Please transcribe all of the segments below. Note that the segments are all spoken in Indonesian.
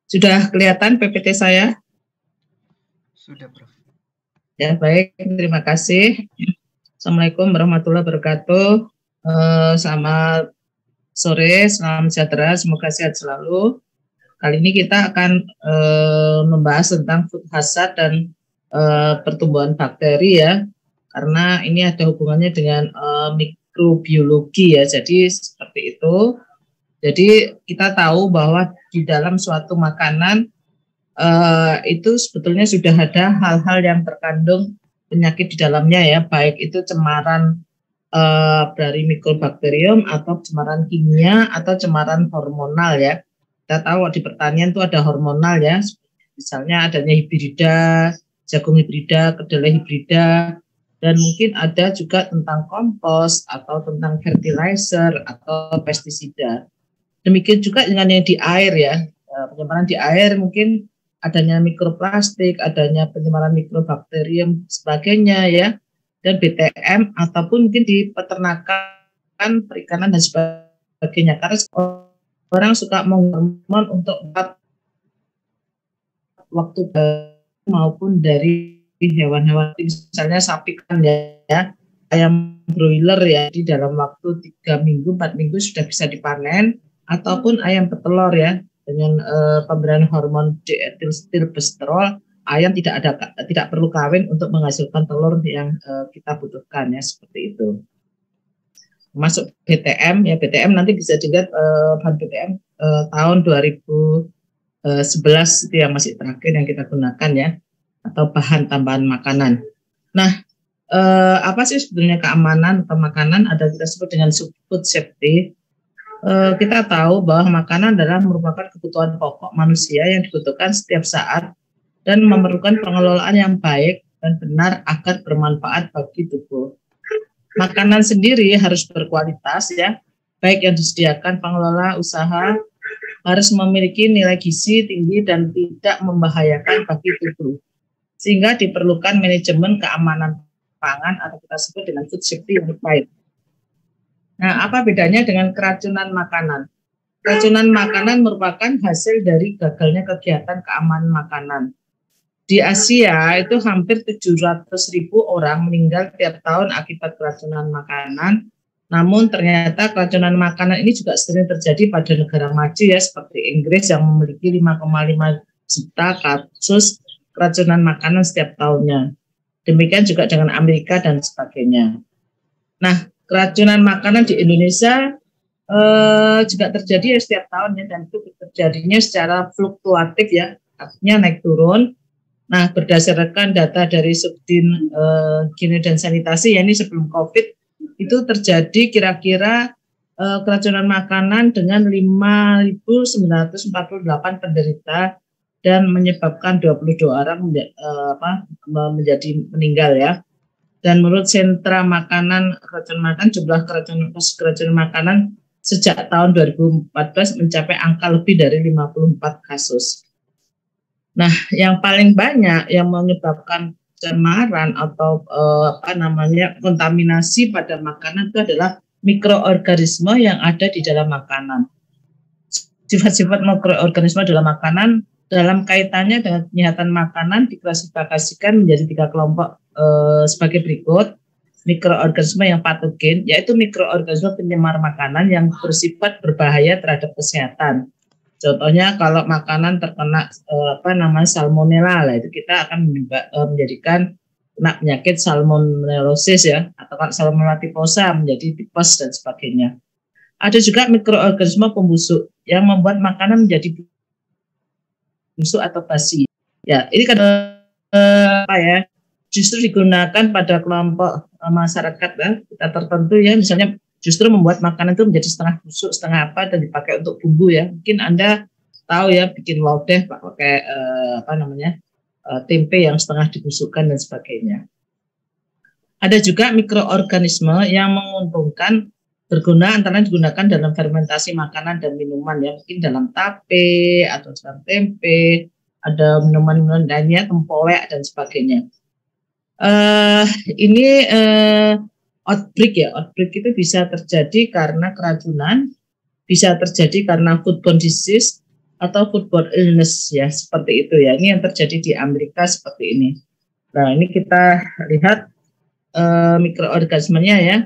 Sudah kelihatan PPT saya? Sudah, Prof. Ya, baik. Terima kasih. Assalamualaikum warahmatullahi wabarakatuh. Selamat sore, salam sejahtera, semoga sehat selalu. Kali ini kita akan membahas tentang food hazard dan pertumbuhan bakteri ya, karena ini ada hubungannya dengan mikrobiologi ya, jadi seperti itu. Jadi kita tahu bahwa di dalam suatu makanan itu sebetulnya sudah ada hal-hal yang terkandung penyakit di dalamnya ya, baik itu cemaran dari mikrobakterium atau cemaran kimia atau cemaran hormonal ya. Kita tahu di pertanian itu ada hormonal ya, misalnya adanya hibrida, jagung hibrida, kedelai hibrida, dan mungkin ada juga tentang kompos atau tentang fertilizer atau pestisida. Demikian juga dengan yang di air ya, pencemaran di air mungkin adanya mikroplastik, adanya pencemaran mikrobakterium sebagainya ya, dan BTM ataupun mungkin di peternakan, perikanan dan sebagainya. Karena orang suka menghormon untuk waktu maupun dari hewan-hewan, misalnya sapi kan ya, ayam broiler ya, di dalam waktu 3 minggu, 4 minggu sudah bisa dipanen, ataupun ayam petelur ya, dengan pemberian hormon dietilstilbestrol, ayam tidak perlu kawin untuk menghasilkan telur yang kita butuhkan ya, seperti itu. Masuk BTM ya, BTM nanti bisa dilihat bahan BTM tahun 2011 itu yang masih terakhir yang kita gunakan ya, atau bahan tambahan makanan. Nah, apa sih sebetulnya keamanan atau makanan? Ada kita sebut dengan food safety. Kita tahu bahwa makanan adalah merupakan kebutuhan pokok manusia yang dibutuhkan setiap saat dan memerlukan pengelolaan yang baik dan benar agar bermanfaat bagi tubuh. Makanan sendiri harus berkualitas ya, baik yang disediakan pengelola usaha harus memiliki nilai gizi tinggi dan tidak membahayakan bagi tubuh. Sehingga diperlukan manajemen keamanan pangan atau kita sebut dengan food safety yang baik. Nah, apa bedanya dengan keracunan makanan? Keracunan makanan merupakan hasil dari gagalnya kegiatan keamanan makanan. Di Asia itu hampir 700.000 orang meninggal tiap tahun akibat keracunan makanan. Namun ternyata keracunan makanan ini juga sering terjadi pada negara maju ya, seperti Inggris yang memiliki 5,5 juta kasus keracunan makanan setiap tahunnya. Demikian juga dengan Amerika dan sebagainya. Nah, keracunan makanan di Indonesia juga terjadi ya setiap tahunnya, dan itu terjadinya secara fluktuatif ya, artinya naik turun. Nah, berdasarkan data dari Subdin Gizi dan Sanitasi, ya ini sebelum COVID, itu terjadi kira-kira keracunan makanan dengan 5.948 penderita dan menyebabkan 22 orang menjadi meninggal ya. Dan menurut Sentra Makanan Keracunan Makanan, jumlah keracunan makanan sejak tahun 2014 mencapai angka lebih dari 54 kasus. Nah, yang paling banyak yang menyebabkan cemaran atau kontaminasi pada makanan itu adalah mikroorganisme yang ada di dalam makanan. Sifat-sifat mikroorganisme dalam makanan dalam kaitannya dengan penyehatan makanan diklasifikasikan menjadi 3 kelompok sebagai berikut. Mikroorganisme yang patogen, yaitu mikroorganisme penyemar makanan yang bersifat berbahaya terhadap kesehatan. Contohnya kalau makanan terkena salmonella, itu kita akan menjadikan kena penyakit salmonellosis ya, atau salmonella typhosa menjadi tipes dan sebagainya. Ada juga mikroorganisme pembusuk yang membuat makanan menjadi busuk atau basi. Ya, ini kan justru digunakan pada kelompok masyarakat ya, kita tertentu ya, misalnya justru membuat makanan itu menjadi setengah busuk, setengah dan dipakai untuk bumbu ya. Mungkin Anda tahu ya, bikin lodeh pakai tempe yang setengah dibusukkan dan sebagainya. Ada juga mikroorganisme yang menguntungkan berguna antara digunakan dalam fermentasi makanan dan minuman ya, mungkin dalam tape atau dalam tempe, ada minuman-minuman lainnya, tempoyak dan sebagainya. Outbreak ya, outbreak itu bisa terjadi karena keracunan bisa terjadi karena foodborne disease atau foodborne illness ya, seperti itu ya. Ini yang terjadi di Amerika seperti ini. Nah, ini kita lihat mikroorganismenya ya.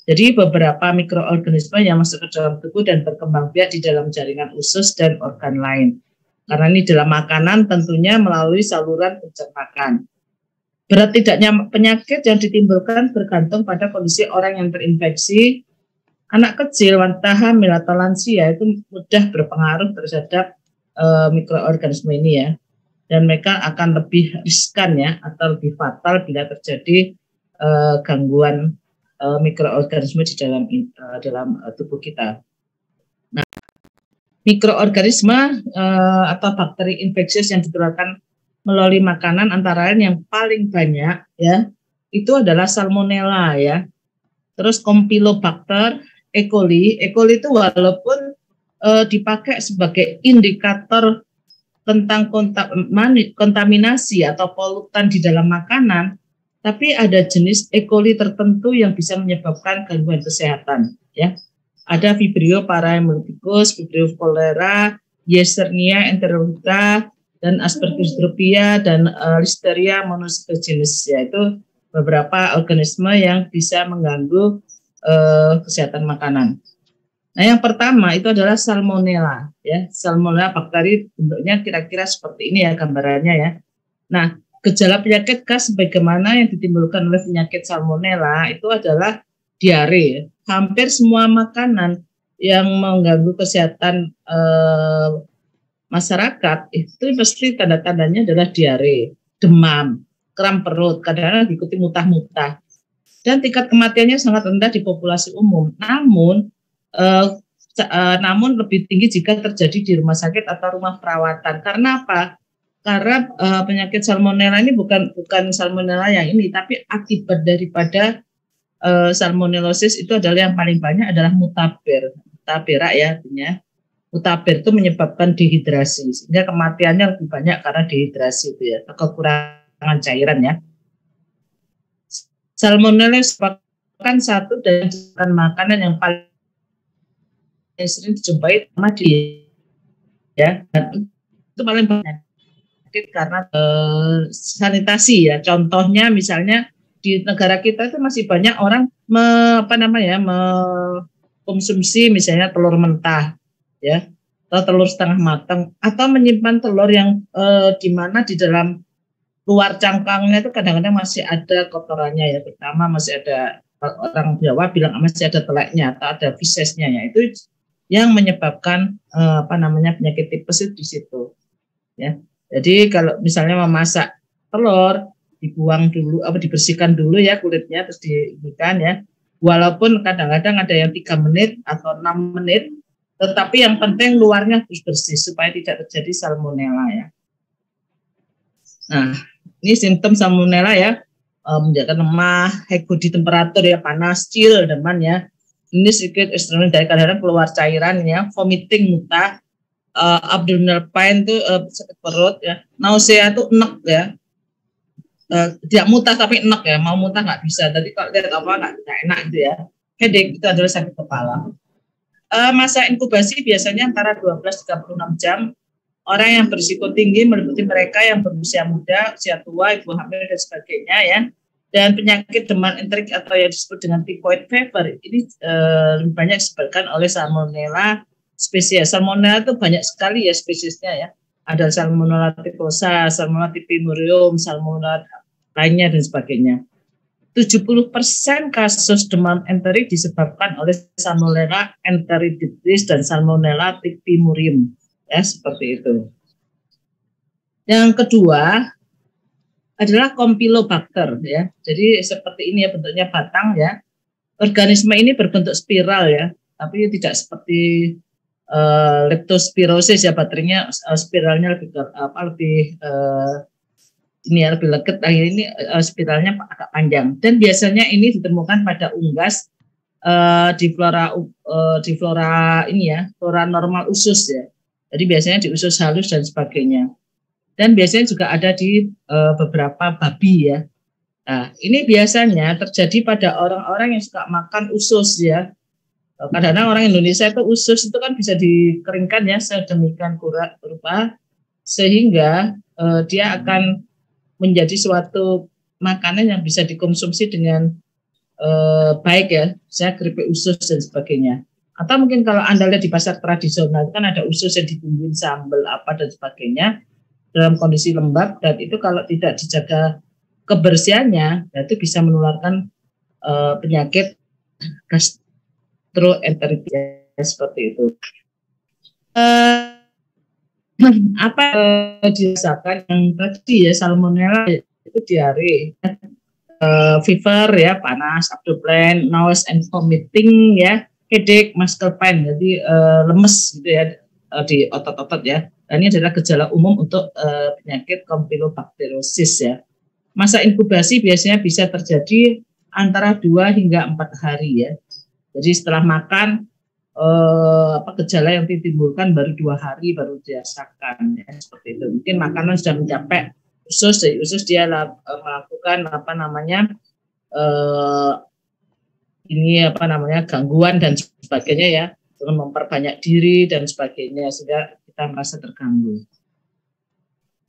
Jadi beberapa mikroorganisme yang masuk ke dalam tubuh dan berkembang biak di dalam jaringan usus dan organ lain. Karena ini dalam makanan tentunya melalui saluran pencernaan. Berat tidaknya penyakit yang ditimbulkan bergantung pada kondisi orang yang terinfeksi. Anak kecil, wanita hamil atau lansia itu mudah berpengaruh terhadap mikroorganisme ini ya. Dan mereka akan lebih riskan ya atau lebih fatal bila terjadi gangguan mikroorganisme di dalam tubuh kita. Nah, mikroorganisme atau bakteri infeksius yang ditularkan melalui makanan antara lain yang paling banyak ya itu adalah Salmonella ya. Terus Campylobacter, E. coli. E. coli itu walaupun dipakai sebagai indikator tentang kontaminasi atau polutan di dalam makanan, tapi ada jenis E. coli tertentu yang bisa menyebabkan gangguan kesehatan ya. Ada Vibrio parahemolyticus, Vibrio cholera, Yersinia enterococca, dan Aspergillus dan Listeria monocytogenes, yaitu beberapa organisme yang bisa mengganggu kesehatan makanan. Nah, yang pertama itu adalah Salmonella ya. Salmonella bakteri bentuknya kira-kira seperti ini ya gambarannya ya. Nah, gejala penyakit khas bagaimana yang ditimbulkan oleh penyakit Salmonella itu adalah diare. Hampir semua makanan yang mengganggu kesehatan masyarakat itu pasti tanda-tandanya adalah diare, demam, kram perut, kadang-kadang diikuti muntah-muntah. Dan tingkat kematiannya sangat rendah di populasi umum. Namun lebih tinggi jika terjadi di rumah sakit atau rumah perawatan. Karena apa? Karena penyakit Salmonella ini bukan Salmonella yang ini, tapi akibat daripada Salmonellosis itu adalah yang paling banyak adalah mutabera ya artinya. Mutabir itu menyebabkan dehidrasi, sehingga kematiannya lebih banyak karena dehidrasi itu ya, kekurangan cairan ya. Salmonella merupakan satu dari makanan yang paling sering dijumpai sama dia ya, dan itu paling banyak karena sanitasi ya. Contohnya misalnya di negara kita itu masih banyak orang mengkonsumsi misalnya telur mentah ya, atau telur setengah matang, atau menyimpan telur yang di mana di dalam luar cangkangnya itu kadang-kadang masih ada kotorannya ya, terutama masih ada, orang Jawa bilang masih ada teleknya atau ada fisesnya ya, itu yang menyebabkan penyakit tipes itu di situ ya. Jadi kalau misalnya memasak telur, dibuang dulu, dibersihkan dulu ya kulitnya, terus dibuka ya. Walaupun kadang-kadang ada yang 3 menit atau 6 menit, tetapi yang penting luarnya harus bersih supaya tidak terjadi Salmonella ya. Nah, ini simptom Salmonella ya, menjadikan lemah, hypodi temperatur ya, panas, chill, demam ya. Ini sedikit eksternal dari kadang-kadang keluar cairan ya, vomiting, muntah, abdominal pain itu sakit perut ya, nausea itu enek ya. Tidak muntah tapi enek ya, mau muntah nggak bisa. Tadi kalau lihat nggak enak gitu ya. Headache itu adalah sakit kepala. Masa inkubasi biasanya antara 12-36 jam. Orang yang berisiko tinggi meliputi mereka yang berusia muda, usia tua, ibu hamil dan sebagainya ya. Dan penyakit demam enterik atau yang disebut dengan typhoid fever ini lebih banyak disebabkan oleh Salmonella spesies. Salmonella itu banyak sekali ya spesiesnya ya. Ada Salmonella typhosa, Salmonella typhimurium, Salmonella lainnya dan sebagainya. 70% kasus demam enterik disebabkan oleh Salmonella enteritidis dan Salmonella typhimurium ya, seperti itu. Yang kedua adalah Campylobacter ya. Jadi seperti ini ya bentuknya batang ya. Organisme ini berbentuk spiral ya, tapi tidak seperti leptospirosis ya, bakterinya spiralnya lebih lebih leket. Ini spiralnya agak panjang dan biasanya ini ditemukan pada unggas di flora ini ya, flora normal usus ya. Jadi biasanya di usus halus dan sebagainya. Dan biasanya juga ada di beberapa babi ya. Nah, ini biasanya terjadi pada orang-orang yang suka makan usus ya. Kadang-kadang orang Indonesia itu usus itu kan bisa dikeringkan ya sedemikian rupa sehingga dia akan menjadi suatu makanan yang bisa dikonsumsi dengan baik ya, saya keripik usus dan sebagainya. Atau mungkin kalau Anda lihat di pasar tradisional kan ada usus yang dibumbuin sambal apa dan sebagainya dalam kondisi lembab, dan itu kalau tidak dijaga kebersihannya itu bisa menularkan penyakit gastroenteritis seperti itu. Apa dirasakan yang tadi ya, salmonella itu diare, fever ya, panas, abdomen, nausea and vomiting ya, headache, muscle pain, jadi lemes gitu ya di otot-otot ya. Dan ini adalah gejala umum untuk penyakit Campylobacteriosis ya. Masa inkubasi biasanya bisa terjadi antara 2 hingga 4 hari ya. Jadi setelah makan gejala yang ditimbulkan baru 2 hari baru dirasakan ya, seperti itu. Mungkin makanan sudah mencapai usus, dari usus dia melakukan gangguan dan sebagainya ya, dengan memperbanyak diri dan sebagainya sehingga kita merasa terganggu.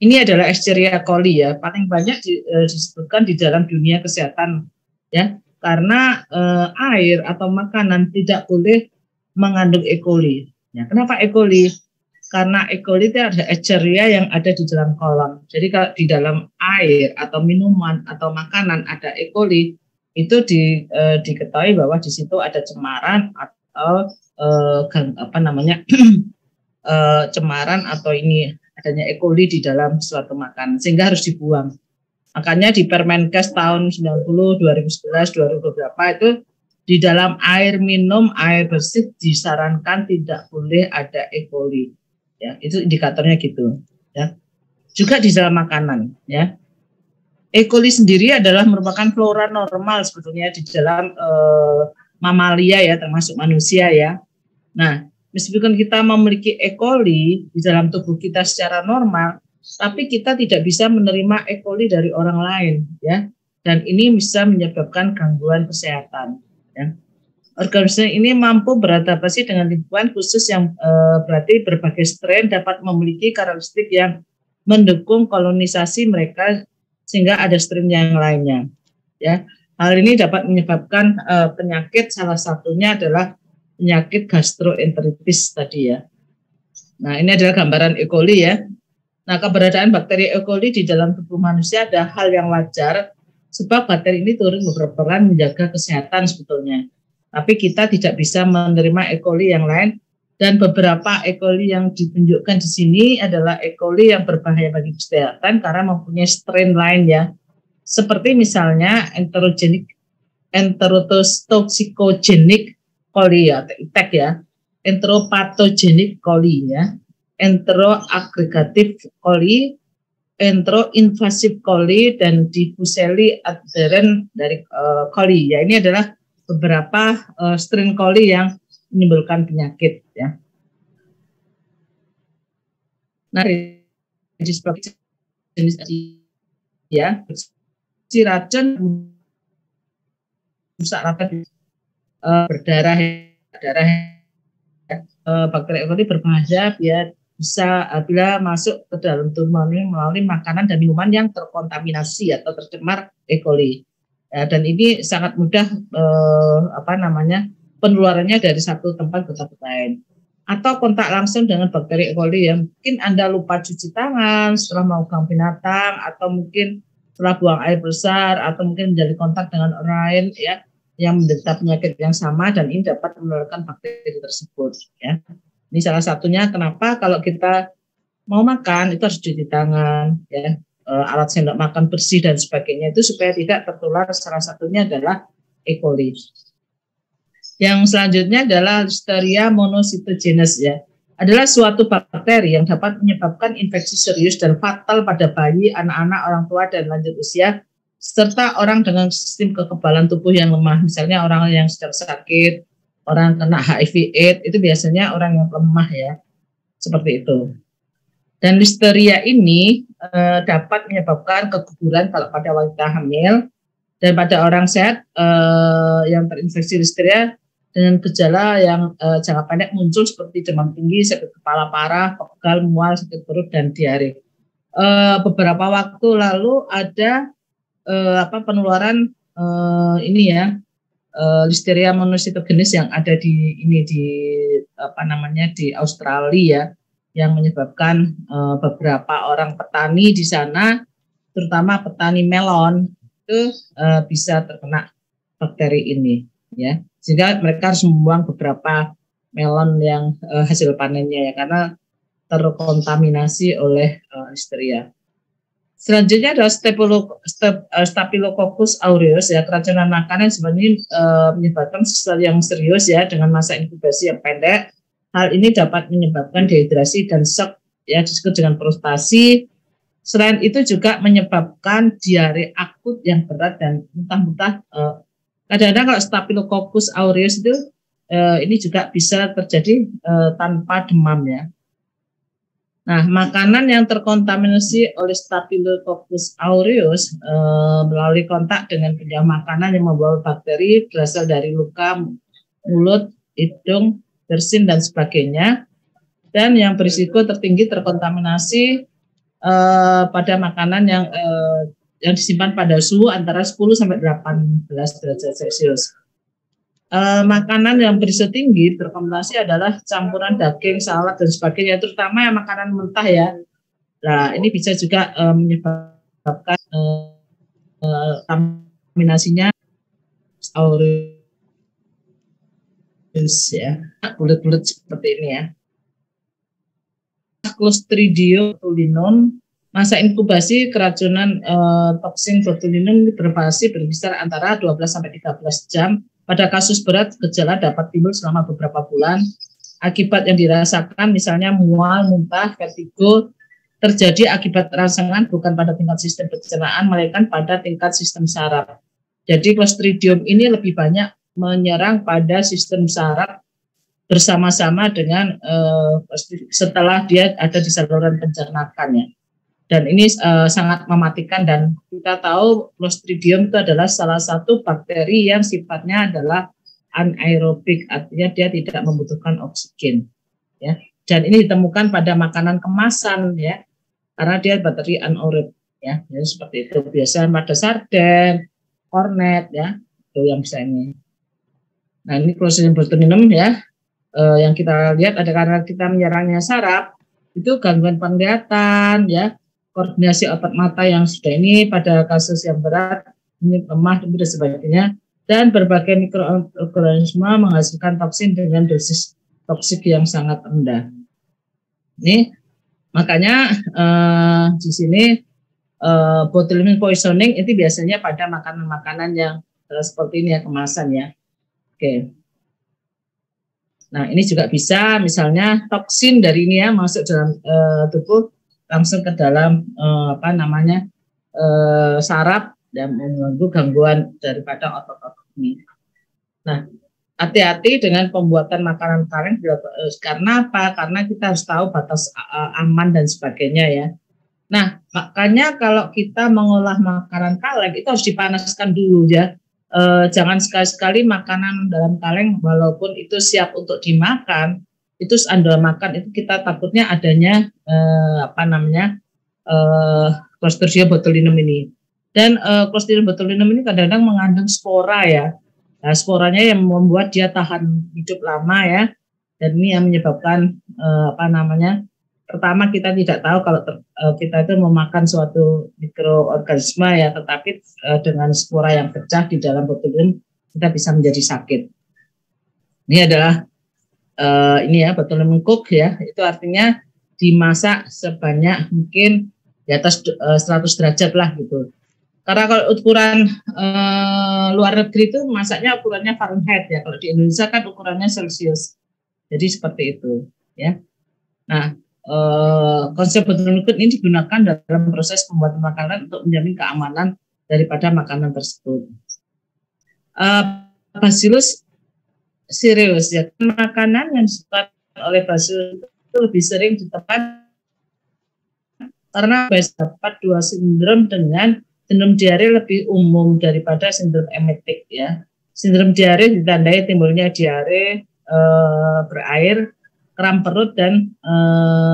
Ini adalah Escherichia coli ya, paling banyak disebutkan di dalam dunia kesehatan ya, karena air atau makanan tidak boleh mengandung E. coli. Ya, kenapa E. coli? Karena E. coli itu ada Escherichia yang ada di dalam kolam. Jadi kalau di dalam air atau minuman atau makanan ada E. coli, itu diketahui bahwa di situ ada cemaran atau cemaran atau ini adanya E. coli di dalam suatu makanan sehingga harus dibuang. Makanya di Permenkes tahun 90, 2011, 2020 itu di dalam air minum, air bersih disarankan tidak boleh ada E. coli. Ya, itu indikatornya gitu. Ya. Juga di dalam makanan. Ya. E. coli sendiri adalah merupakan flora normal sebetulnya di dalam mamalia ya, termasuk manusia ya. Nah, meskipun kita memiliki E. coli di dalam tubuh kita secara normal, tapi kita tidak bisa menerima E. coli dari orang lain, ya. Dan ini bisa menyebabkan gangguan kesehatan. Ya. Organisme ini mampu beradaptasi dengan lingkungan khusus yang berarti berbagai strain dapat memiliki karakteristik yang mendukung kolonisasi mereka sehingga ada strain yang lainnya. Ya. Hal ini dapat menyebabkan penyakit, salah satunya adalah penyakit gastroenteritis tadi ya. Nah, ini adalah gambaran E. coli ya. Nah, keberadaan bakteri E. coli di dalam tubuh manusia ada hal yang wajar sebab bakteri ini turut berperan menjaga kesehatan sebetulnya. Tapi kita tidak bisa menerima E. coli yang lain, dan beberapa E. coli yang ditunjukkan di sini adalah E. coli yang berbahaya bagi kesehatan karena mempunyai strain lain ya. Seperti misalnya enterotoxicogenic coli ya, TEC ya, enteropatogenic coli ya, enteroagregative coli, enteroinvasive coli, dan diffusely adherent dari coli ya. Ini adalah beberapa strain coli yang menimbulkan penyakit ya. Nah, jenis ya, si racun rusak rata berdarah bakteri E. coli berbahaya ya, bisa apabila masuk ke dalam tubuh melalui makanan dan minuman yang terkontaminasi atau tercemar E. coli. Ya, dan ini sangat mudah penularannya dari satu tempat ke tempat lain. Atau kontak langsung dengan bakteri E. coli ya. Mungkin Anda lupa cuci tangan setelah memegang binatang, atau mungkin setelah buang air besar, atau mungkin menjadi kontak dengan orang lain ya yang menderita penyakit yang sama, dan ini dapat menularkan bakteri tersebut ya. Ini salah satunya kenapa kalau kita mau makan itu harus cuci tangan ya, alat sendok makan bersih dan sebagainya, itu supaya tidak tertular. Salah satunya adalah E. coli. Yang selanjutnya adalah Listeria monocytogenes ya. Adalah suatu bakteri yang dapat menyebabkan infeksi serius dan fatal pada bayi, anak-anak, orang tua, dan lanjut usia, serta orang dengan sistem kekebalan tubuh yang lemah. Misalnya orang yang sedang sakit, orang kena HIV/AIDS, itu biasanya orang yang lemah ya, seperti itu. Dan listeria ini dapat menyebabkan keguguran kalau pada wanita hamil, dan pada orang sehat yang terinfeksi listeria dengan gejala yang jangka pendek muncul seperti demam tinggi, sakit kepala parah, pegal, mual, sakit perut, dan diare. Beberapa waktu lalu ada penularan ini ya, Listeria monocytogenes yang ada di di Australia, yang menyebabkan beberapa orang petani di sana, terutama petani melon, itu bisa terkena bakteri ini, ya, sehingga mereka harus membuang beberapa melon yang hasil panennya ya, karena terkontaminasi oleh Listeria. Selanjutnya adalah Staphylococcus aureus ya, keracunan makanan sebenarnya menyebabkan sesuatu yang serius ya, dengan masa inkubasi yang pendek. Hal ini dapat menyebabkan dehidrasi dan shock ya, disebut dengan frustasi. Selain itu juga menyebabkan diare akut yang berat dan muntah-muntah. Kadang-kadang kalau Staphylococcus aureus itu ini juga bisa terjadi tanpa demam ya. Nah, makanan yang terkontaminasi oleh Staphylococcus aureus melalui kontak dengan benda makanan yang membawa bakteri berasal dari luka mulut, hidung, bersin, dan sebagainya. Dan yang berisiko tertinggi terkontaminasi pada makanan yang disimpan pada suhu antara 10 sampai 18 derajat Celcius. Makanan yang berisiko tinggi terkontaminasi adalah campuran daging, salad, dan sebagainya, terutama yang makanan mentah ya. Nah, ini bisa juga menyebabkan kontaminasinya aureus ya, bulat-bulat seperti ini ya. Clostridium botulinum, masa inkubasi keracunan toksin botulinum berkisar antara 12 sampai 13 jam. Pada kasus berat, gejala dapat timbul selama beberapa bulan. Akibat yang dirasakan misalnya mual, muntah, vertigo, terjadi akibat rangsangan bukan pada tingkat sistem pencernaan, melainkan pada tingkat sistem saraf. Jadi Clostridium ini lebih banyak menyerang pada sistem saraf bersama-sama dengan setelah dia ada di saluran pencernaan ya. Dan ini sangat mematikan, dan kita tahu Clostridium itu adalah salah satu bakteri yang sifatnya adalah anaerobik, artinya dia tidak membutuhkan oksigen ya. Dan ini ditemukan pada makanan kemasan ya, karena dia bakteri anaerobik ya. Jadi seperti itu biasanya pada sarden, kornet ya, itu yang bisa ini. Nah, ini Clostridium botulinum ya, yang kita lihat ada karena kita menyerangnya saraf, itu gangguan penglihatan ya, koordinasi otot mata yang sudah ini pada kasus yang berat, ini lemah dan sebagainya, dan berbagai mikroorganisme menghasilkan toksin dengan dosis toksik yang sangat rendah. Ini makanya di sini botulinum poisoning itu biasanya pada makanan-makanan yang seperti ini ya, kemasan ya. Oke. Nah, ini juga bisa misalnya toksin dari ini ya masuk dalam tubuh, langsung ke dalam saraf dan mengganggu gangguan daripada otot-otot ini. Nah, hati-hati dengan pembuatan makanan kaleng karena apa? Karena kita harus tahu batas aman dan sebagainya ya. Nah, makanya kalau kita mengolah makanan kaleng itu harus dipanaskan dulu ya. Jangan sekali-sekali makanan dalam kaleng walaupun itu siap untuk dimakan, itu Anda makan itu kita takutnya adanya Clostridium botulinum ini. Dan Clostridium botulinum ini kadang-kadang mengandung spora ya. Nah, sporanya yang membuat dia tahan hidup lama ya. Dan ini yang menyebabkan pertama kita tidak tahu kalau kita itu memakan suatu mikroorganisme ya, tetapi dengan spora yang pecah di dalam botulinum kita bisa menjadi sakit. Ini adalah ini ya botulinum cook ya, itu artinya dimasak sebanyak mungkin di atas 100 derajat lah gitu. Karena kalau ukuran luar negeri itu masaknya ukurannya Fahrenheit ya, kalau di Indonesia kan ukurannya Celcius. Jadi seperti itu ya. Nah, konsep botulinum cook ini digunakan dalam proses pembuatan makanan untuk menjamin keamanan daripada makanan tersebut. Bacillus cereus ya, makanan yang disebut oleh Bacillus itu lebih sering ditemukan karena dapat dua sindrom dengan sindrom diare lebih umum daripada sindrom emetik ya. Sindrom diare ditandai timbulnya diare berair, kram perut dan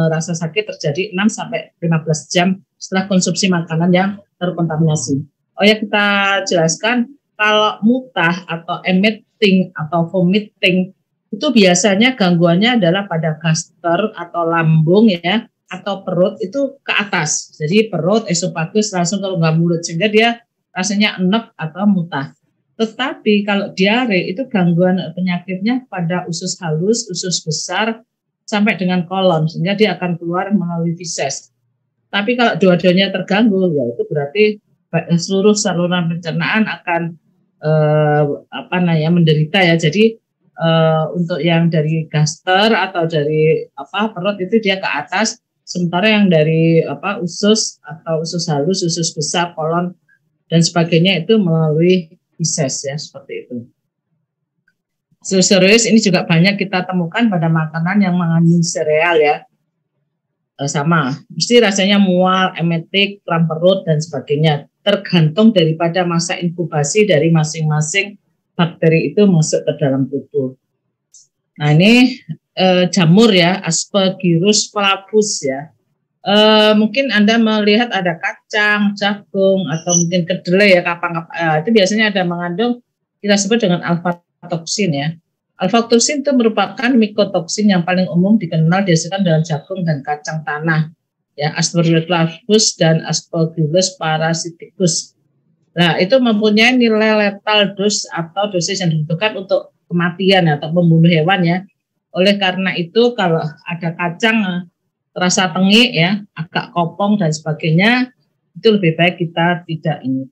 rasa sakit terjadi 6 sampai 15 jam setelah konsumsi makanan yang terkontaminasi. Oh ya, kita jelaskan kalau muntah atau emitting atau vomiting itu biasanya gangguannya adalah pada gaster atau lambung ya, atau perut itu ke atas. Jadi perut, esofagus langsung kalau nggak mulut, sehingga dia rasanya enek atau muntah. Tetapi kalau diare itu gangguan penyakitnya pada usus halus, usus besar, sampai dengan kolon, sehingga dia akan keluar melalui feses. Tapi kalau dua-duanya terganggu, ya itu berarti seluruh saluran pencernaan akan menderita ya. Jadi untuk yang dari gaster atau dari perut itu dia ke atas, sementara yang dari usus atau usus halus, usus besar, kolon dan sebagainya itu melalui feses ya, seperti itu. Serius ini juga banyak kita temukan pada makanan yang mengandung sereal ya, sama, mesti rasanya mual, emetik, kram perut dan sebagainya, tergantung daripada masa inkubasi dari masing-masing bakteri itu masuk ke dalam tubuh. Nah ini jamur ya, Aspergillus flavus ya. Mungkin Anda melihat ada kacang, jagung, atau mungkin kedelai ya, kapang-kapang. Itu biasanya ada mengandung kita sebut dengan alfa-toksin ya. Alfa-toksin itu merupakan mikotoksin yang paling umum dikenal dihasilkan dalam jagung dan kacang tanah ya, Aspergillus flavus dan Aspergillus parasiticus. Nah, itu mempunyai nilai letal dose atau dosis yang dibutuhkan untuk kematian atau membunuh hewan ya. Oleh karena itu kalau ada kacang terasa tengik ya, agak kopong dan sebagainya, itu lebih baik kita tidak ini.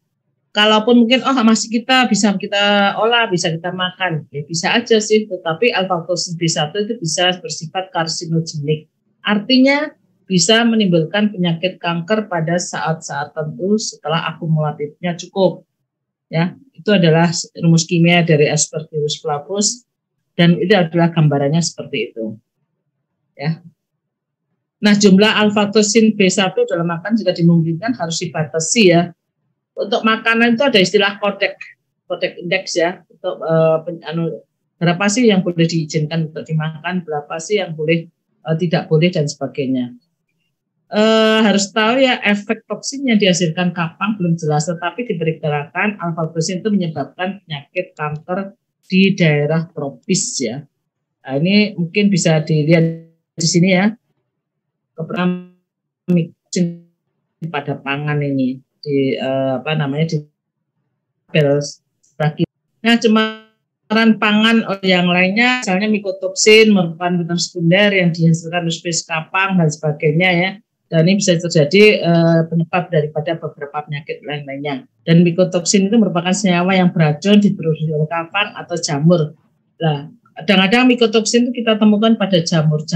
Kalaupun mungkin masih bisa kita olah, bisa kita makan, ya bisa aja sih, tetapi alfa-toksin B1 itu bisa bersifat karsinogenik. Artinya bisa menimbulkan penyakit kanker pada saat-saat tertentu setelah akumulatifnya cukup. Ya, itu adalah rumus kimia dari Aspergillus flavus dan itu adalah gambarannya seperti itu. Ya. Nah, jumlah alfa-toksin B1 dalam makanan juga dimungkinkan harus dibatasi ya. Untuk makanan itu ada istilah kodek indeks ya. Untuk berapa sih yang boleh diizinkan untuk dimakan, berapa sih yang boleh tidak boleh dan sebagainya. Harus tahu ya, efek toksin yang dihasilkan kapang belum jelas, tetapi diperkirakan alfa-toksin itu menyebabkan penyakit kanker di daerah tropis ya. Nah, ini mungkin bisa dilihat di sini ya, miksin pada pangan ini di di tabel. Nah, cemaran pangan yang lainnya, misalnya mikotoksin merupakan bahan sekunder yang dihasilkan dari spesies kapang dan sebagainya ya. Dan ini bisa terjadi penyebab daripada beberapa penyakit lain-lainnya. Dan mikotoksin itu merupakan senyawa yang beracun diproduksi oleh kapang atau jamur. Nah, kadang-kadang mikotoksin itu kita temukan pada jamur.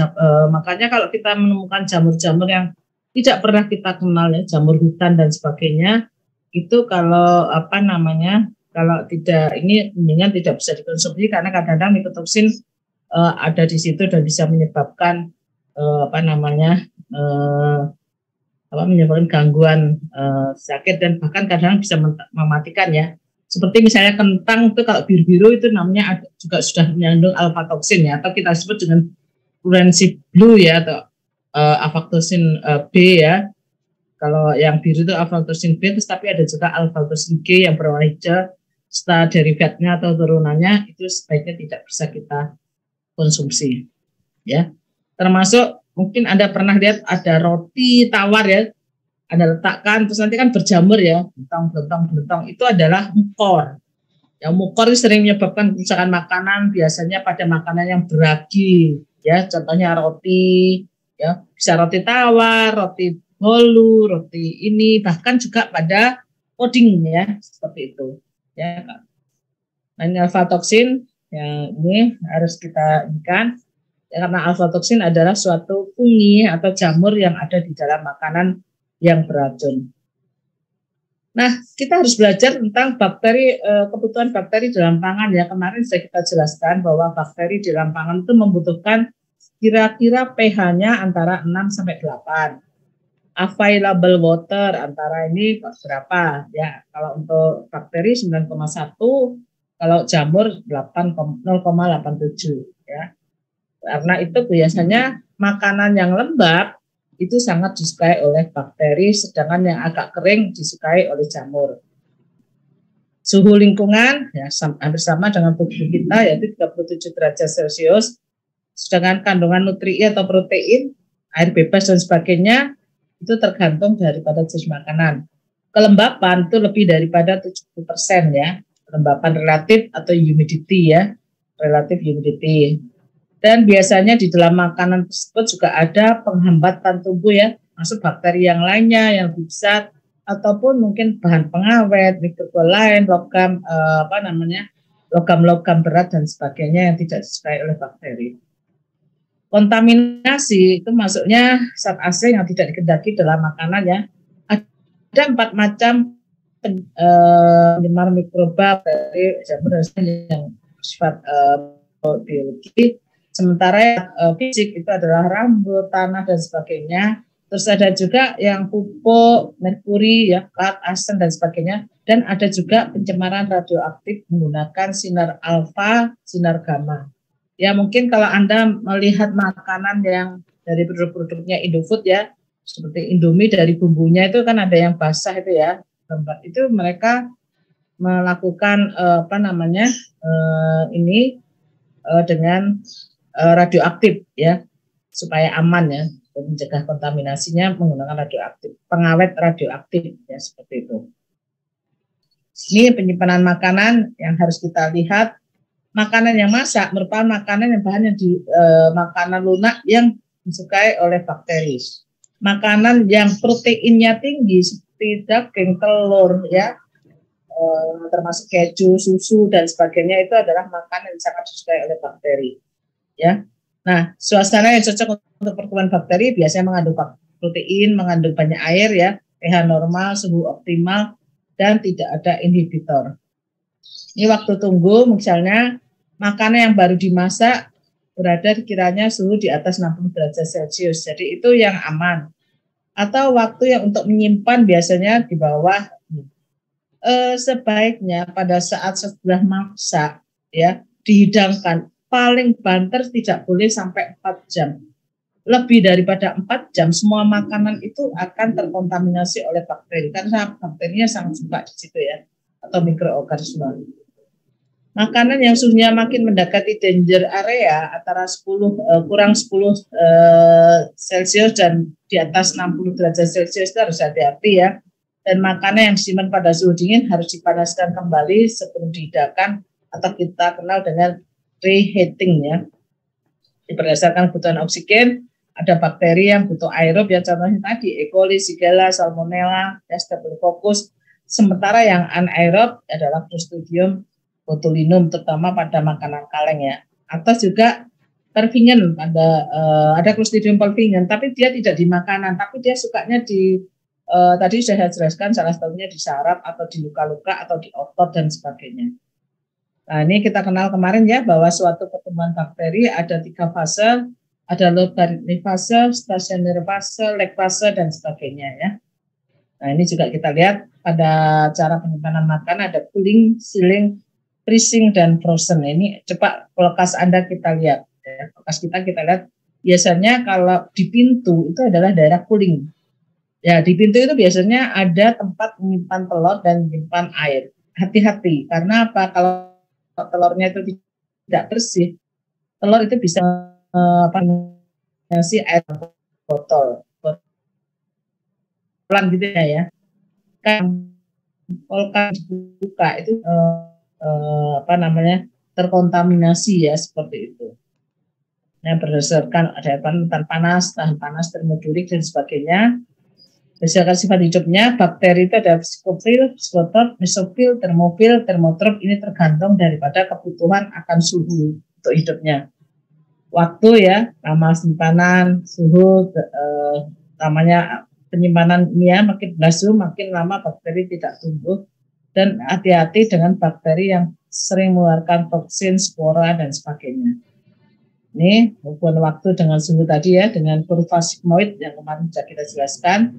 Makanya kalau kita menemukan jamur-jamur yang tidak pernah kita kenal ya, jamur hutan dan sebagainya, itu kalau kalau tidak ini mendingan tidak bisa dikonsumsi, karena kadang-kadang mikotoksin ada di situ dan bisa menyebabkan menyebabkan gangguan sakit dan bahkan kadang bisa mematikan ya. Seperti misalnya kentang itu kalau biru-biru itu namanya juga sudah mengandung alfa-toksin ya, atau kita sebut dengan fluorescent blue ya, atau alfa-toksin B ya. Kalau yang biru itu alfa-toksin B, tapi ada juga alfa-toksin G yang berwarna hijau, serta derivatnya atau turunannya itu sebaiknya tidak bisa kita konsumsi ya. Termasuk mungkin Anda pernah lihat ada roti tawar ya, Anda letakkan terus nanti kan berjamur ya, bentong, itu adalah mukor. Ya, mukor itu sering menyebabkan kerusakan makanan, biasanya pada makanan yang beragi ya, contohnya roti ya, bisa roti tawar, roti bolu, roti ini, bahkan juga pada puding ya, seperti itu ya. Nah, ini alfa-toksin yang ini harus kita ingat. Karena alfa-toksin adalah suatu fungi atau jamur yang ada di dalam makanan yang beracun. Nah, kita harus belajar tentang bakteri, kebutuhan bakteri dalam pangan ya. Kemarin sudah kita jelaskan bahwa bakteri di dalam pangan itu membutuhkan kira-kira pH-nya antara 6 sampai 8. Available water antara ini berapa ya? Kalau untuk bakteri 9,1, Kalau jamur 0,87 ya. Karena itu biasanya makanan yang lembab itu sangat disukai oleh bakteri, sedangkan yang agak kering disukai oleh jamur. Suhu lingkungan ya hampir sama dengan tubuh kita, yaitu 37 derajat Celcius. Sedangkan kandungan nutrien atau protein, air bebas dan sebagainya itu tergantung daripada jenis makanan. Kelembapan itu lebih daripada 70% ya. Kelembapan relatif atau humidity ya, relatif humidity. Dan biasanya di dalam makanan tersebut juga ada penghambatan tubuh ya, masuk bakteri yang lainnya yang bisa ataupun mungkin bahan pengawet, mikroba lain, logam-logam berat dan sebagainya yang tidak disukai oleh bakteri. Kontaminasi itu masuknya zat asing yang tidak dikehendaki dalam makanan ya. Ada 4 macam penyemar mikroba dari jamur yang bersifat biologi. Sementara fisik itu adalah rambut, tanah dan sebagainya. Terus ada juga yang pupuk, merkuri, ya, kat, arsen dan sebagainya. Dan ada juga pencemaran radioaktif menggunakan sinar alfa, sinar gamma. Ya mungkin kalau Anda melihat makanan yang dari produk-produknya Indofood ya, seperti Indomie dari bumbunya itu kan ada yang basah itu ya. Itu mereka melakukan dengan radioaktif ya, supaya aman ya, dan mencegah kontaminasinya menggunakan radioaktif, pengawet radioaktif ya, seperti itu. Ini penyimpanan makanan yang harus kita lihat. Makanan yang masak merupakan makanan yang bahannya makanan lunak yang disukai oleh bakteri. Makanan yang proteinnya tinggi seperti daging, telur ya, termasuk keju, susu dan sebagainya itu adalah makanan yang sangat disukai oleh bakteri. Ya, nah suasana yang cocok untuk pertumbuhan bakteri biasanya mengandung protein, mengandung banyak air ya, pH normal, suhu optimal, dan tidak ada inhibitor. Ini waktu tunggu, misalnya makanan yang baru dimasak berada kiranya suhu di atas 60 derajat Celcius, jadi itu yang aman. Atau waktu yang untuk menyimpan biasanya di bawah. Sebaiknya pada saat setelah masak ya dihidangkan, paling banter tidak boleh sampai 4 jam. Lebih daripada 4 jam semua makanan itu akan terkontaminasi oleh bakteri, karena bakterinya sangat suka di situ ya, atau mikroorganisme. Makanan yang suhunya makin mendekati danger area antara kurang 10 Celcius dan di atas 60 derajat Celcius itu harus hati-hati ya. Dan makanan yang disimpan pada suhu dingin harus dipanaskan kembali sebelum dihidangkan, atau kita kenal dengan reheating ya. Berdasarkan kebutuhan oksigen, ada bakteri yang butuh aerob ya, contohnya tadi E. coli, Shigella, Salmonella, Staphylococcus. Sementara yang anaerob adalah Clostridium botulinum, terutama pada makanan kaleng ya. Atau juga perfingen, ada Clostridium perfringen, tapi dia tidak di makanan, tapi dia sukanya di tadi sudah saya jelaskan, salah satunya di saraf atau di luka-luka atau di otot dan sebagainya. Nah ini kita kenal kemarin ya, bahwa suatu pertumbuhan bakteri ada 3 fase, ada logarithmic fase, stationary fase, lag fase dan sebagainya ya. Nah ini juga kita lihat pada cara penyimpanan makanan, ada cooling, sealing, freezing dan frozen. Ini coba kulkas Anda kita lihat ya. Kulkas kita lihat biasanya kalau di pintu itu adalah daerah cooling. Ya, di pintu itu biasanya ada tempat menyimpan telur dan menyimpan air. Hati-hati, karena apa? Kalau telurnya itu tidak bersih, telur itu bisa mengisi air botol pelan gitu ya. Kan kulkas dibuka itu terkontaminasi ya, seperti itu. Nah, berdasarkan ada panas, tahan panas, termodulik dan sebagainya. Berdasarkan sifat hidupnya, bakteri itu ada psikofil, psikotrop, mesofil, termofil, termotrop. Ini tergantung daripada kebutuhan akan suhu untuk hidupnya. Waktu ya, lama simpanan, suhu, namanya penyimpanan ini ya, makin basuh, makin lama bakteri tidak tumbuh. Dan hati-hati dengan bakteri yang sering mengeluarkan toksin, spora, dan sebagainya. Ini hubungan waktu dengan suhu tadi ya, dengan kurva sigmoid yang kemarin sudah kita jelaskan.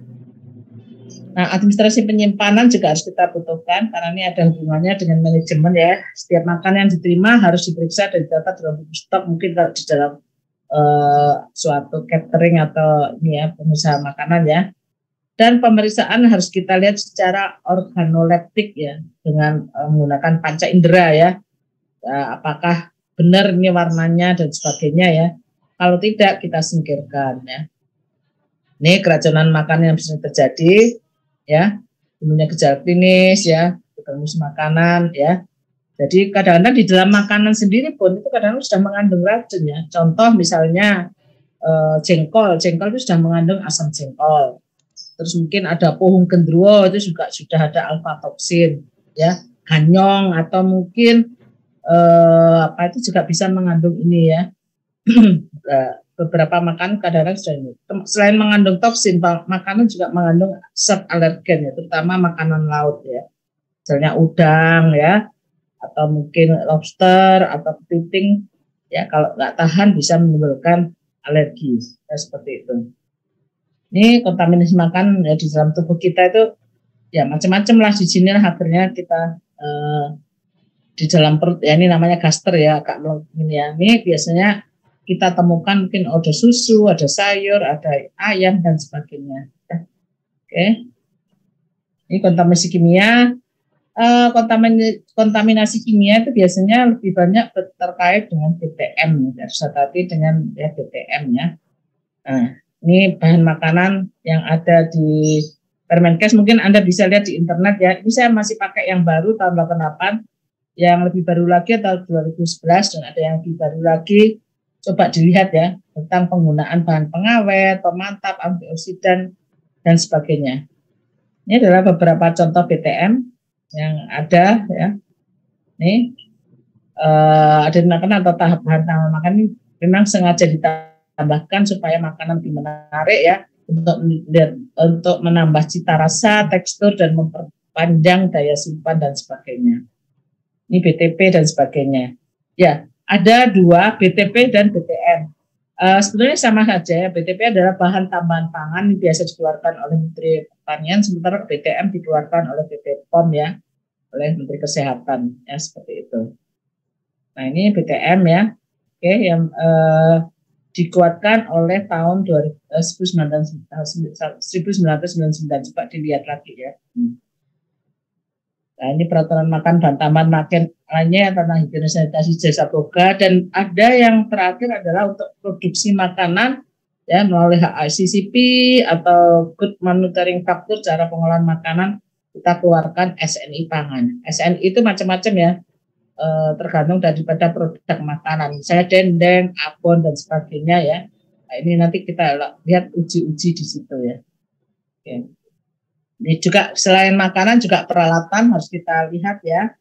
Nah, administrasi penyimpanan juga harus kita butuhkan karena ini ada hubungannya dengan manajemen ya. Setiap makanan yang diterima harus diperiksa dan dicatat dalam buku stok. Mungkin kalau di dalam suatu catering atau ini ya pengusaha makanan ya. Dan pemeriksaan harus kita lihat secara organoleptik ya dengan menggunakan panca indera ya. Apakah benar ini warnanya dan sebagainya ya. Kalau tidak kita singkirkan ya. Ini keracunan makanan yang bisa terjadi ya, punya gejala klinis ya, konsumsi makanan ya. Jadi kadang-kadang di dalam makanan sendiri pun itu kadang-kadang sudah mengandung racun ya. Contoh misalnya jengkol itu sudah mengandung asam jengkol. Terus mungkin ada pohung gendruwo itu juga sudah ada alfa toksin ya. Ganyong atau mungkin apa itu juga bisa mengandung ini ya. Beberapa makanan kadang-kadang sudah ini. Selain mengandung toksin, makanan juga mengandung zat alergen ya, terutama makanan laut ya. Misalnya udang ya, atau mungkin lobster atau kepiting ya, kalau nggak tahan bisa menimbulkan alergi ya, seperti itu. Ini kontaminasi makanan ya di dalam tubuh kita itu ya macam-macam lah. Di sini lah akhirnya kita di dalam perut ya, ini namanya gaster ya, agak ini ya. Ini biasanya kita temukan mungkin ada susu, ada sayur, ada ayam dan sebagainya. Oke, ini kontaminasi kimia. Kontaminasi kimia itu biasanya lebih banyak terkait dengan BTM. Harus hati-hati dengan ya, BTM ya. Nah, ini bahan makanan yang ada di Permenkes. Mungkin Anda bisa lihat di internet ya. Ini saya masih pakai yang baru tahun 88. Yang lebih baru lagi tahun 2011 dan ada yang lebih baru lagi. Coba dilihat ya tentang penggunaan bahan pengawet, pemantap, antioksidan dan sebagainya. Ini adalah beberapa contoh BTM yang ada ya. Ini ada makanan atau tahap bahan tambah makanan ini memang sengaja ditambahkan supaya makanan lebih menarik ya untuk menambah cita rasa, tekstur dan memperpanjang daya simpan dan sebagainya. Ini BTP dan sebagainya. Ya. Ada dua, BTP dan BTM. Sebenarnya sama saja ya. BTP adalah bahan tambahan pangan yang biasa dikeluarkan oleh Menteri Pertanian, sementara BTM dikeluarkan oleh BPOM ya, oleh Menteri Kesehatan ya, seperti itu. Nah ini BTM ya, oke, yang dikuatkan oleh tahun 1999. Coba dilihat lagi ya. Nah, ini peraturan makan bahan tambahan makan lainnya tentang higienis sanitasi jasa boga, dan ada yang terakhir adalah untuk produksi makanan ya melalui HACCP atau Good Manufacturing Factor, cara pengolahan makanan kita keluarkan SNI pangan. SNI itu macam-macam ya, tergantung daripada produk makanan. Saya dendeng, abon dan sebagainya ya. Nah, ini nanti kita lihat uji-uji di situ ya. Oke. Ini juga selain makanan juga peralatan harus kita lihat ya,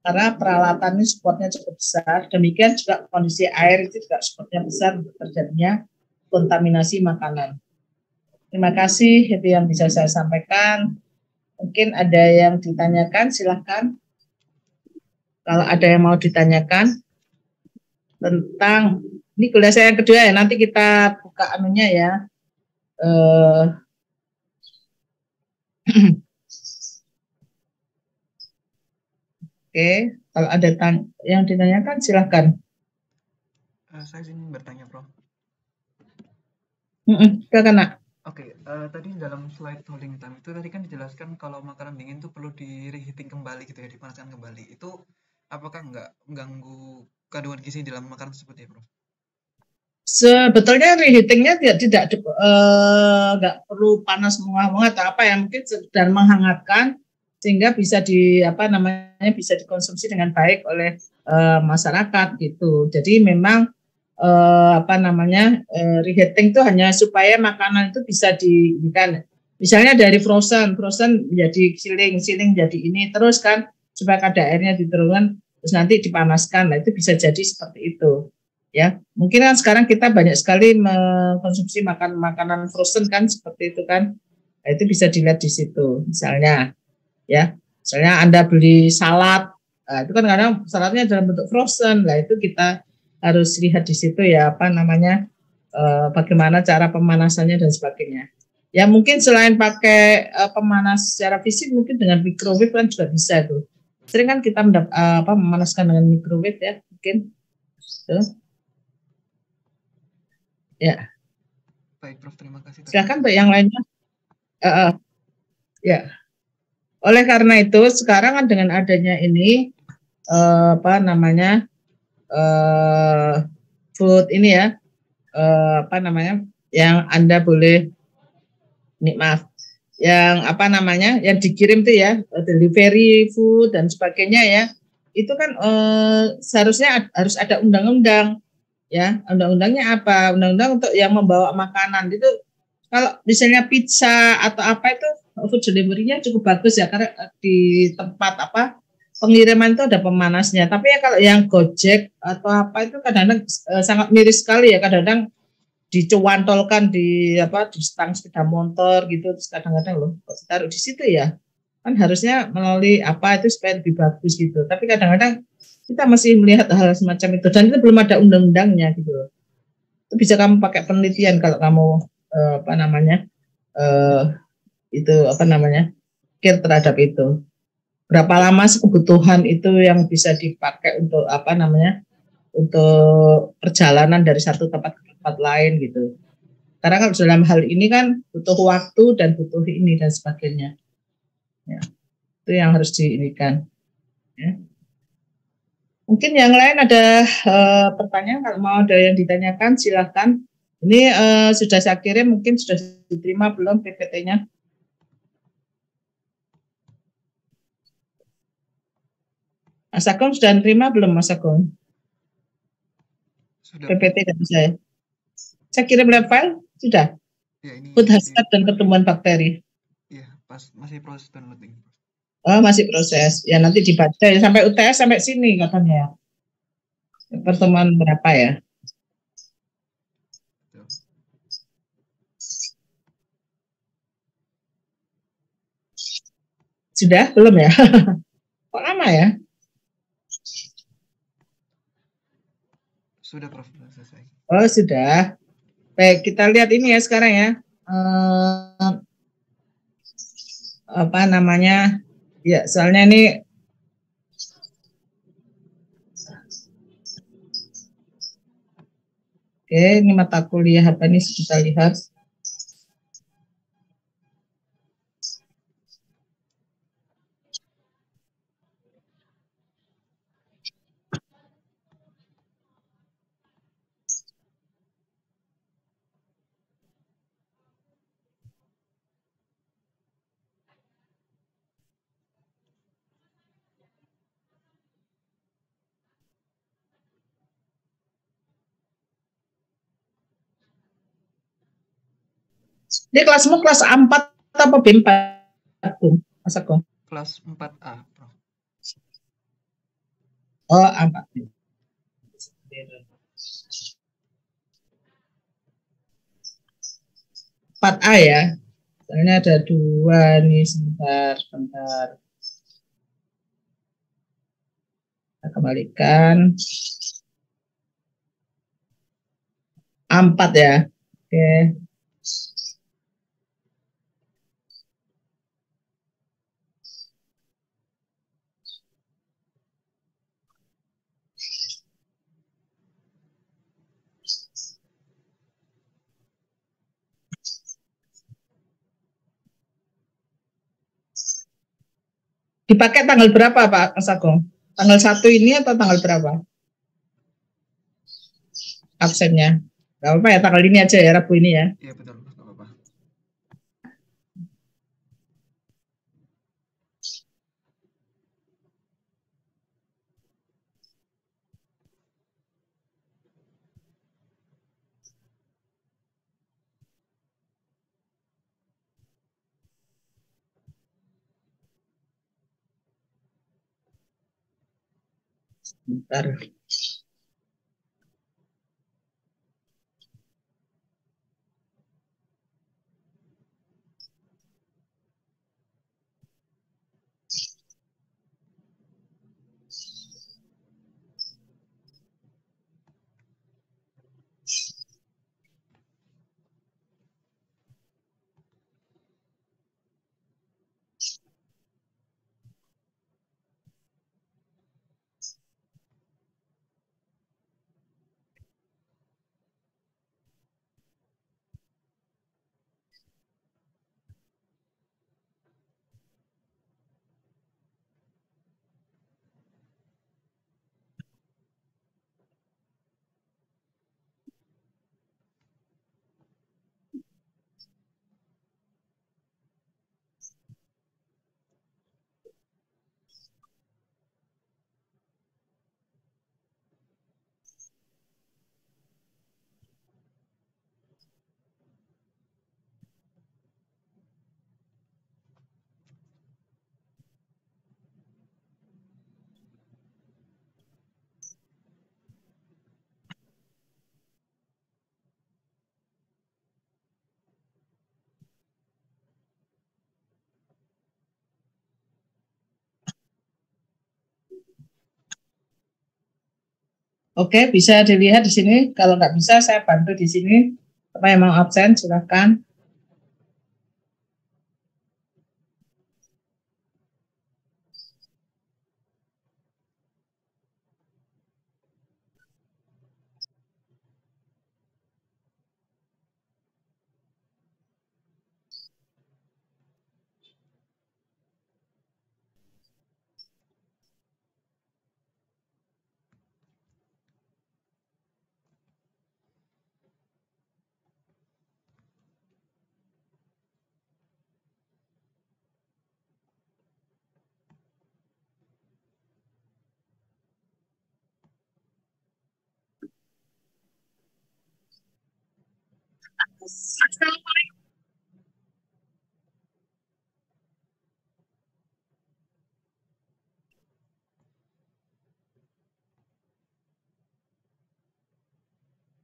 karena peralatan ini supportnya cukup besar. Demikian juga kondisi air itu juga supportnya besar untuk terjadinya kontaminasi makanan. Terima kasih, itu yang bisa saya sampaikan. Mungkin ada yang ditanyakan, silahkan. Kalau ada yang mau ditanyakan tentang ini kuliah saya yang kedua ya, nanti kita buka anunya ya. Oke, kalau ada yang ditanyakan silahkan. Saya ingin bertanya, Prof. Silakan, Nak. Oke, tadi dalam slide holding time itu tadi kan dijelaskan kalau makanan dingin itu perlu di reheating kembali gitu ya, dipanaskan kembali. Itu apakah nggak mengganggu kandungan gizi dalam makanan tersebut ya, Prof? Sebetulnya reheatingnya tidak nggak perlu panas menguap atau apa ya, mungkin sedang menghangatkan sehingga bisa bisa dikonsumsi dengan baik oleh masyarakat gitu. Jadi memang reheating itu hanya supaya makanan itu bisa diikan. Misalnya dari frozen menjadi siling jadi ini terus kan, supaya kadar airnya diturunkan terus nanti dipanaskan. Nah itu bisa jadi seperti itu. Ya, mungkin kan sekarang kita banyak sekali mengkonsumsi makanan frozen kan, seperti itu kan. Nah, itu bisa dilihat di situ. Misalnya Anda beli salad, nah, itu kan kadang saladnya dalam bentuk frozen. Nah, itu kita harus lihat di situ ya, bagaimana cara pemanasannya dan sebagainya. Ya mungkin selain pakai pemanas secara fisik, mungkin dengan microwave kan juga bisa tuh. Sering kan kita memanaskan dengan microwave ya, mungkin. Tuh. Ya, Baik, Prof. Terima kasih atas silakan untuk penjelasannya. yang lainnya. Ya, oleh karena itu sekarang kan dengan adanya ini apa namanya food ini ya, apa namanya, yang Anda boleh maaf, yang apa namanya, yang dikirim tuh ya, delivery food dan sebagainya ya, itu kan seharusnya harus ada undang-undang ya. Undang-undangnya apa? Undang-undang untuk yang membawa makanan itu, kalau misalnya pizza atau apa itu food delivery-nya cukup bagus ya, karena di tempat apa pengiriman itu ada pemanasnya. Tapi ya kalau yang Gojek atau apa itu kadang-kadang sangat miris sekali ya, kadang-kadang dicewantolkan di apa di stang sepeda motor gitu, terus kadang-kadang loh kok taruh di situ ya, kan harusnya melalui apa itu supaya lebih bagus gitu, tapi kadang-kadang kita masih melihat hal semacam itu dan itu belum ada undang-undangnya gitu. Itu bisa kamu pakai penelitian kalau kamu apa namanya eh, itu apa namanya care terhadap itu, berapa lama sih kebutuhan itu yang bisa dipakai untuk apa namanya untuk perjalanan dari satu tempat ke tempat lain gitu. Karena kan dalam hal ini kan butuh waktu dan butuh ini dan sebagainya. Ya, itu yang harus diinikan. Ya. Mungkin yang lain ada pertanyaan, kalau mau ada yang ditanyakan silahkan. Ini sudah saya kirim, mungkin sudah diterima belum PPT-nya? Mas Agung sudah terima belum Mas Agung? Sudah, Prof. PPT dari saya. Saya kirim lewat file, sudah. Ya, ini Food masih hazard dan pertumbuhan bakteri. ya, masih proses downloading, Prof. Oh, masih proses. Ya nanti dibaca ya sampai UTS sampai sini katanya. Pertemuan berapa ya? Betul. Sudah belum ya? Kok lama ya? Sudah, Prof. Sudah selesai. Oh, sudah. Baik, kita lihat ini ya sekarang ya. Apa namanya? Ya, soalnya ini oke, ini mata kuliah apa nih kita lihat. Ini kelasmu kelas A4 atau B4? Mas Agung? Kelas 4A, Prof. Oh, A4. 4A ya. Soalnya ada dua nih, sebentar. Kita kembalikan. A4 ya. Oke. Dipakai tanggal berapa Pak Mas Agung? Tanggal 1 ini atau tanggal berapa absennya? Gak apa-apa ya, tanggal ini aja ya, Rabu ini ya. Iya, betul, Prof. Nggak apa-apa. Bentar. Oke, bisa dilihat di sini. Kalau nggak bisa, saya bantu di sini. Apa yang mau absen, silakan.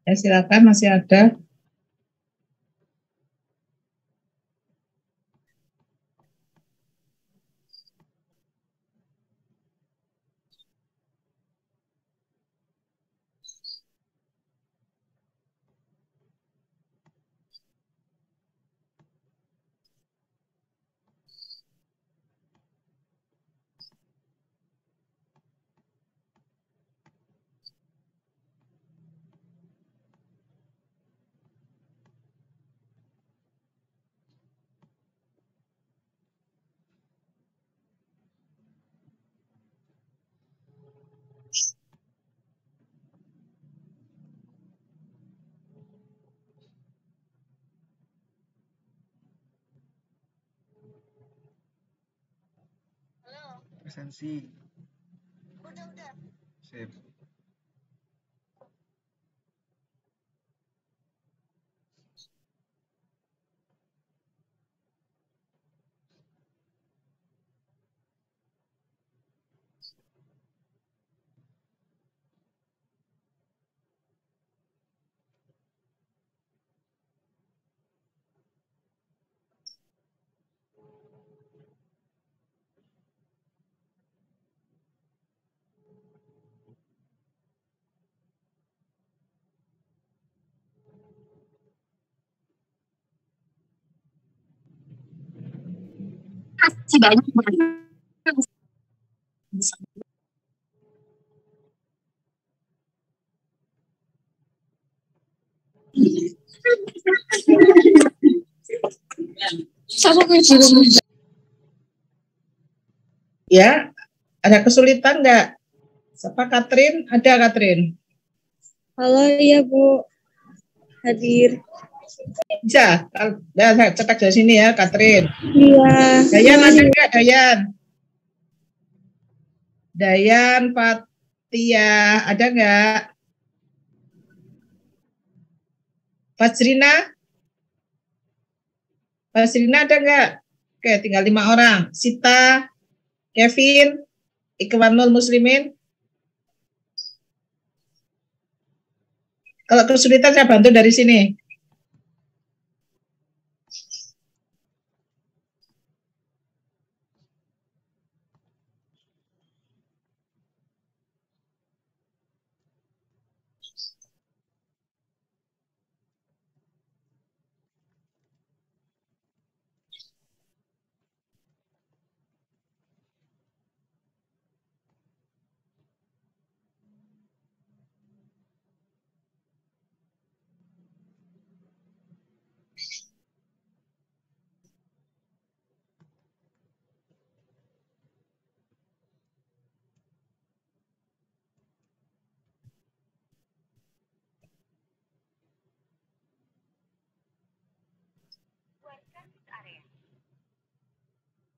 Ya, silakan, masih ada. Presensi. Udah. Sip. Masih banyak banget. Ya, ada kesulitan nggak? Siapa Katrin? Ada Katrin? Halo, iya Bu. Hadir. Bisa? Ya, saya cetak dari sini ya, Katrin. Iya. Dayan ada nggak, Dayan? Dayan, Fatia, ada nggak? Fajrina? Fajrina ada nggak? Oke, tinggal 5 orang. Sita, Kevin, Ikhwanul Muslimin. Kalau kesulitan saya bantu dari sini.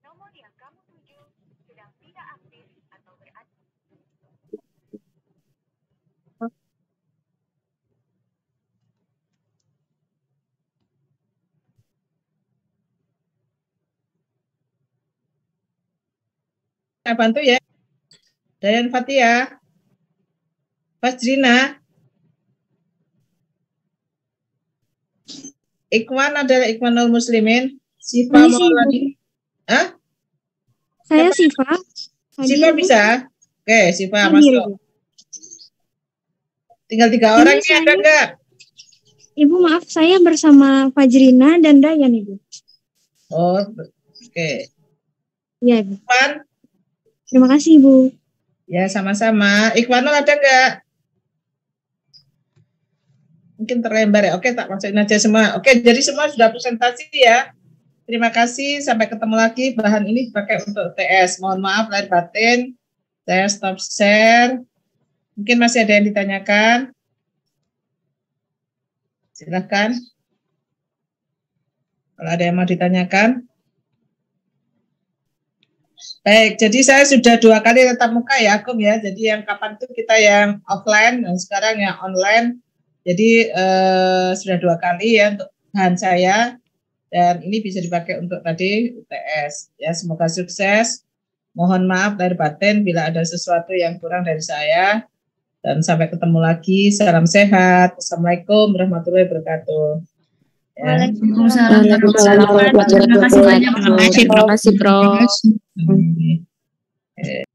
Nomor yang kamu tuju sedang tidak aktif atau berada. Saya bantu ya. Dayan Fatia, Fajrina, Ikhwan adalah Ikhwanul Muslimin. Siva Maulani. Hah? Saya Siva. Siva bisa? Oke, Siva masuk. Tinggal 3 orang nih, ada nggak? Ibu maaf, saya bersama Fajrina dan Dayan, Ibu. Oh, oke. Iya, Ibu. Ikhwan? Terima kasih, Ibu. Ya, sama-sama. Ikhwanul ada nggak? Mungkin terlembar ya. Oke, tak masukin aja semua. Oke, jadi semua sudah presentasi ya. Terima kasih. Sampai ketemu lagi. Bahan ini dipakai untuk TS. Mohon maaf lahir batin. Saya stop share. Mungkin masih ada yang ditanyakan. Silahkan. Kalau ada yang mau ditanyakan. Baik, jadi saya sudah 2 kali tatap muka ya, Akum ya. Jadi yang kapan itu kita yang offline, dan sekarang yang online. Jadi sudah 2 kali ya untuk bahan saya, dan ini bisa dipakai untuk tadi UTS. Ya, semoga sukses. Mohon maaf lahir batin bila ada sesuatu yang kurang dari saya. Dan sampai ketemu lagi. Salam sehat. Assalamualaikum warahmatullahi wabarakatuh. Ya. Waalaikumsalam warahmatullahi wabarakatuh. Terima kasih banyak. Terima kasih, Prof. Terima kasih.